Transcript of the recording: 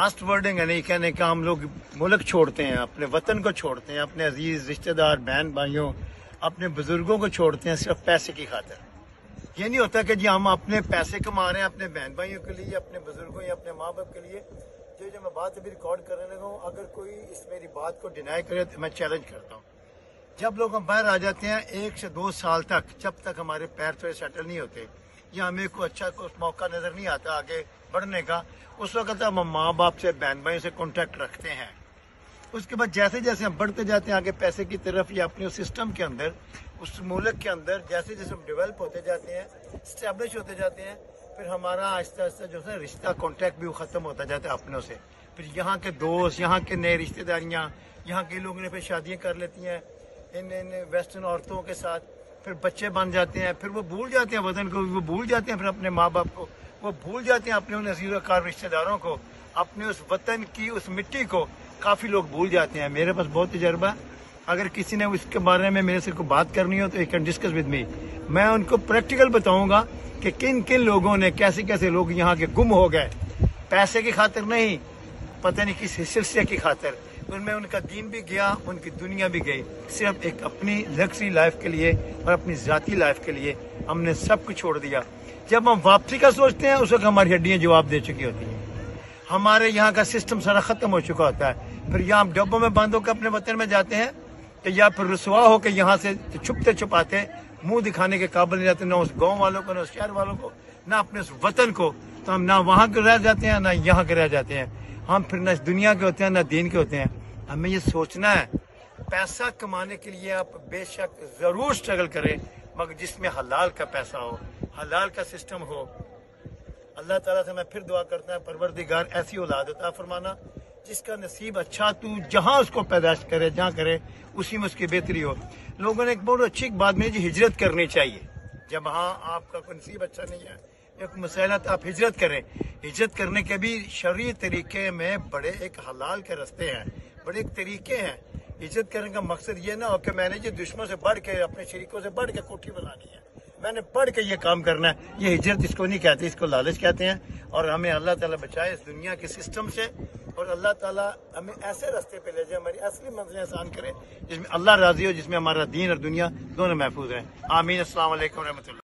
Last wording ہے نہیں کہنے کا ہم لوگ ملک چھوڑتے ہیں، اپنے وطن کو چھوڑتے ہیں، اپنے عزیز رشتہ دار بہن بھائیوں اپنے بزرگوں کو چھوڑتے ہیں صرف پیسے کی خاطر۔ یہ نہیں ہوتا کہ جی ہم اپنے پیسے کما رہے ہیں اپنے بہن بھائیوں کے لیے، اپنے بزرگوں یا اپنے ماں باپ کے لیے۔ جو میں بات ابھی ریکارڈ کرنے لگا ہوں، اگر کوئی اس میری بات کو ڈینائی کرے تو میں چیلنج کرتا ہوں۔ جب لوگ ہم باہر آ جاتے ہیں 1 سے 2 سال تک، جب تک ہمارے پیر تھوڑے سیٹل نہیں ہوتے یا ہمیں کوئی اچھا موقع نظر نہیں آتا آگے بڑھنے کا، اس وقت ہم ماں باپ سے بہن بھائیوں سے کانٹیکٹ رکھتے ہیں۔ اس کے بعد جیسے جیسے ہم بڑھتے جاتے ہیں آگے پیسے کی طرف یا اپنے سسٹم کے اندر، اس ملک کے اندر جیسے جیسے ہم ڈیولپ ہوتے جاتے ہیں، اسٹیبلش ہوتے جاتے ہیں، پھر ہمارا آہستہ آہستہ جو ہے رشتہ کانٹیکٹ بھی ختم ہوتا جاتا ہے اپنوں سے۔ پھر یہاں کے دوست، یہاں کے نئے رشتہ داریاں، یہاں کے لوگوں نے پھر شادیاں کر لیتی ہیں ان ویسٹرن عورتوں کے ساتھ، پھر بچے بن جاتے ہیں، پھر وہ بھول جاتے ہیں وطن کو، وہ بھول جاتے ہیں پھر اپنے ماں باپ کو، وہ بھول جاتے ہیں اپنے ان عزیز و اقارب رشتہ داروں کو، اپنے اس وطن کی اس مٹی کو کافی لوگ بھول جاتے ہیں۔ میرے پاس بہت تجربہ، اگر کسی نے اس کے بارے میں میرے سے کوئی بات کرنی ہو تو you can discuss with me, میں ان کو پریکٹیکل بتاؤں گا کہ کن کن لوگوں نے، کیسے کیسے لوگ یہاں کے گم ہو گئے، پیسے کی خاطر نہیں، پتہ نہیں کس سلسلے کی خاطر، ان میں ان کا دین بھی گیا، ان کی دنیا بھی گئی، صرف ایک اپنی لگژری لائف کے لیے اور اپنی ذاتی لائف کے لیے ہم نے سب کچھ چھوڑ دیا۔ جب ہم واپسی کا سوچتے ہیں اس وقت ہماری ہڈیاں جواب دے چکی ہوتی ہیں، ہمارے یہاں کا سسٹم سارا ختم ہو چکا ہوتا ہے، پھر یہاں ہم ڈبوں میں بند ہو کے اپنے وطن میں جاتے ہیں تو یا پھر رسوا ہو کے یہاں سے چھپتے چھپاتے منہ دکھانے کے قابل نہیں رہتے، نہ اس گاؤں والوں کو، نہ اس شہر والوں کو، نہ اپنے اس وطن کو، تو ہم نہ وہاں کے رہ جاتے ہیں نہ یہاں کے رہ جاتے ہیں، ہم پھر نہ اس دنیا کے ہوتے ہیں نہ دین کے ہوتے ہیں۔ ہمیں یہ سوچنا ہے پیسہ کمانے کے لیے آپ بے شک ضرور سٹرگل کریں، مگر جس میں حلال کا پیسہ ہو، حلال کا سسٹم ہو۔ اللہ تعالیٰ سے میں پھر دعا کرتا ہوں پروردگار ایسی اولاد عطا فرمانا جس کا نصیب اچھا، تو جہاں اس کو پیدائش کرے، جہاں کرے اسی میں اس کی بہتری ہو۔ لوگوں نے ایک بہت اچھی بات میں جی ہجرت کرنی چاہیے، جب ہاں آپ کا کوئی نصیب اچھا نہیں ہے، ایک مسئلہ تو آپ ہجرت کریں۔ ہجرت کرنے کے بھی شرعی طریقے میں بڑے ایک حلال کے رستے ہیں، بڑے ایک طریقے ہیں۔ ہجرت کرنے کا مقصد یہ نہ ہو کہ میں نے جی دشمنوں سے بڑھ کے، اپنے شریکوں سے بڑھ کے کوٹھی بنانی ہے، میں نے پڑھ کے یہ کام کرنا ہے۔ یہ ہجرت اس کو نہیں کہتے، اس کو لالچ کہتے ہیں۔ اور ہمیں اللہ تعالیٰ بچائے اس دنیا کے سسٹم سے، اور اللہ تعالیٰ ہمیں ایسے راستے پہ لے جائے، ہماری اصلی منزلیں آسان کرے جس میں اللہ راضی ہو، جس میں ہمارا دین اور دنیا دونوں محفوظ ہیں۔ آمین۔ السلام علیکم ورحمۃ اللہ۔